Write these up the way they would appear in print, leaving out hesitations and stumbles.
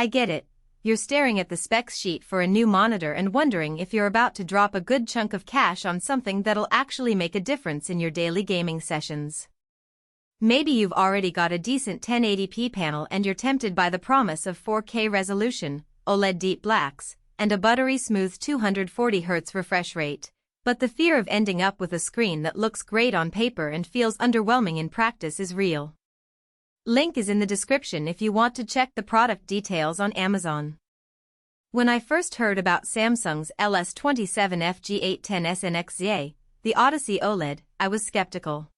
I get it. You're staring at the specs sheet for a new monitor and wondering if you're about to drop a good chunk of cash on something that'll actually make a difference in your daily gaming sessions. Maybe you've already got a decent 1080p panel and you're tempted by the promise of 4K resolution, OLED deep blacks, and a buttery smooth 240Hz refresh rate. But the fear of ending up with a screen that looks great on paper and feels underwhelming in practice is real. Link is in the description if you want to check the product details on Amazon. When I first heard about Samsung's LS27FG810SNXZA, the Odyssey OLED, I was skeptical.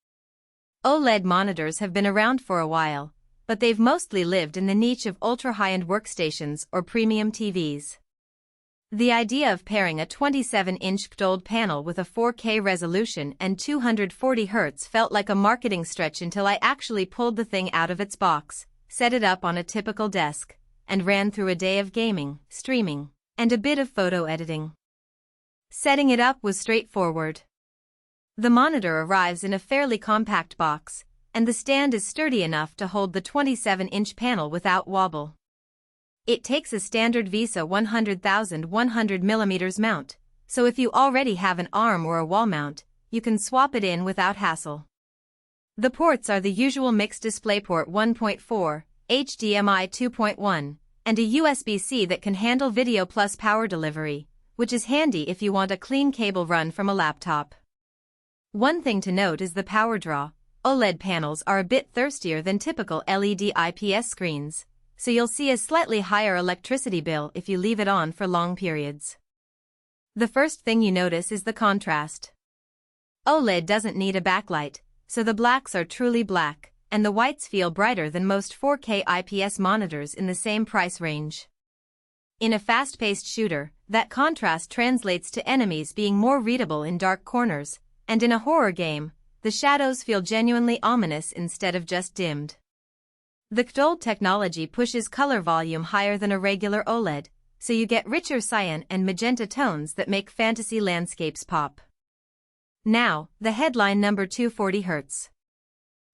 OLED monitors have been around for a while, but they've mostly lived in the niche of ultra-high-end workstations or premium TVs. The idea of pairing a 27-inch QD-OLED panel with a 4K resolution and 240Hz felt like a marketing stretch until I actually pulled the thing out of its box, set it up on a typical desk, and ran through a day of gaming, streaming, and a bit of photo editing. Setting it up was straightforward. The monitor arrives in a fairly compact box, and the stand is sturdy enough to hold the 27-inch panel without wobble. It takes a standard VESA 100,100mm mount, so if you already have an arm or a wall mount, you can swap it in without hassle. The ports are the usual mixed DisplayPort 1.4, HDMI 2.1, and a USB-C that can handle video plus power delivery, which is handy if you want a clean cable run from a laptop. One thing to note is the power draw. OLED panels are a bit thirstier than typical LED IPS screens, so you'll see a slightly higher electricity bill if you leave it on for long periods. The first thing you notice is the contrast. OLED doesn't need a backlight, so the blacks are truly black, and the whites feel brighter than most 4K IPS monitors in the same price range. In a fast-paced shooter, that contrast translates to enemies being more readable in dark corners, and in a horror game, the shadows feel genuinely ominous instead of just dimmed. The QD-OLED technology pushes color volume higher than a regular OLED, so you get richer cyan and magenta tones that make fantasy landscapes pop. Now, the headline number 240Hz.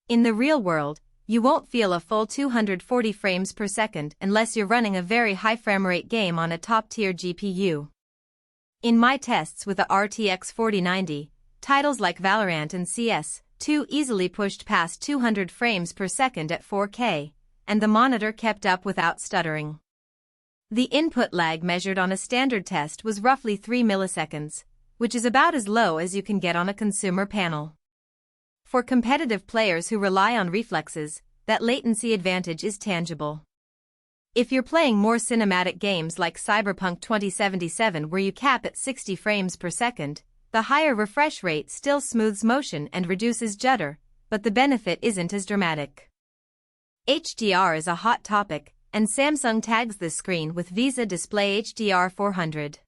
In the real world, you won't feel a full 240 frames per second unless you're running a very high frame rate game on a top-tier GPU. In my tests with the RTX 4090, titles like Valorant and CS2 easily pushed past 200 frames per second at 4K, and the monitor kept up without stuttering. The input lag measured on a standard test was roughly 3 milliseconds, which is about as low as you can get on a consumer panel. For competitive players who rely on reflexes, that latency advantage is tangible. If you're playing more cinematic games like Cyberpunk 2077 where you cap at 60 frames per second, the higher refresh rate still smooths motion and reduces judder, but the benefit isn't as dramatic. HDR is a hot topic, and Samsung tags this screen with VESA Display HDR 400.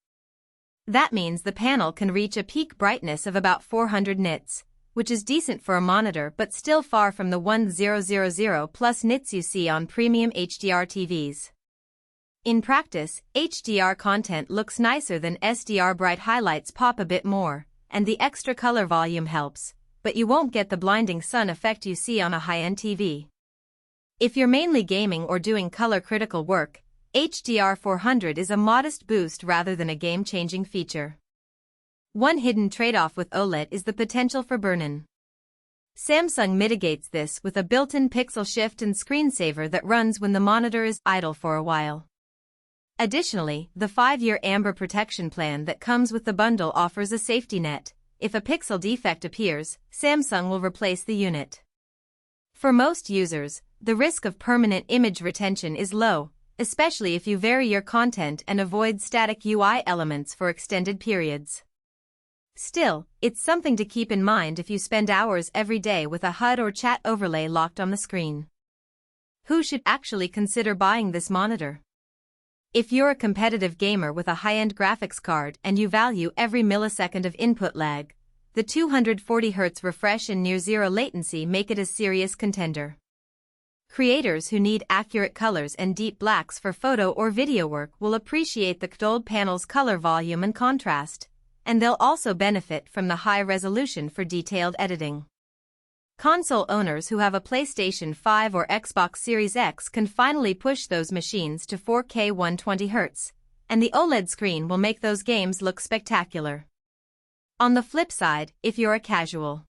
That means the panel can reach a peak brightness of about 400 nits, which is decent for a monitor but still far from the 1000 plus nits you see on premium HDR TVs. In practice, HDR content looks nicer than SDR. Bright highlights pop a bit more, and the extra color volume helps, but you won't get the blinding sun effect you see on a high-end TV. If you're mainly gaming or doing color-critical work, HDR 400 is a modest boost rather than a game-changing feature. One hidden trade-off with OLED is the potential for burn-in. Samsung mitigates this with a built-in pixel shift and screensaver that runs when the monitor is idle for a while. Additionally, the 5-year Amber protection plan that comes with the bundle offers a safety net. If a pixel defect appears, Samsung will replace the unit. For most users, the risk of permanent image retention is low, especially if you vary your content and avoid static UI elements for extended periods. Still, it's something to keep in mind if you spend hours every day with a HUD or chat overlay locked on the screen. Who should actually consider buying this monitor? If you're a competitive gamer with a high-end graphics card and you value every millisecond of input lag, the 240Hz refresh and near-zero latency make it a serious contender. Creators who need accurate colors and deep blacks for photo or video work will appreciate the QD-OLED panel's color volume and contrast, and they'll also benefit from the high resolution for detailed editing. Console owners who have a PlayStation 5 or Xbox Series X can finally push those machines to 4K 120Hz, and the OLED screen will make those games look spectacular. On the flip side, if you're a casual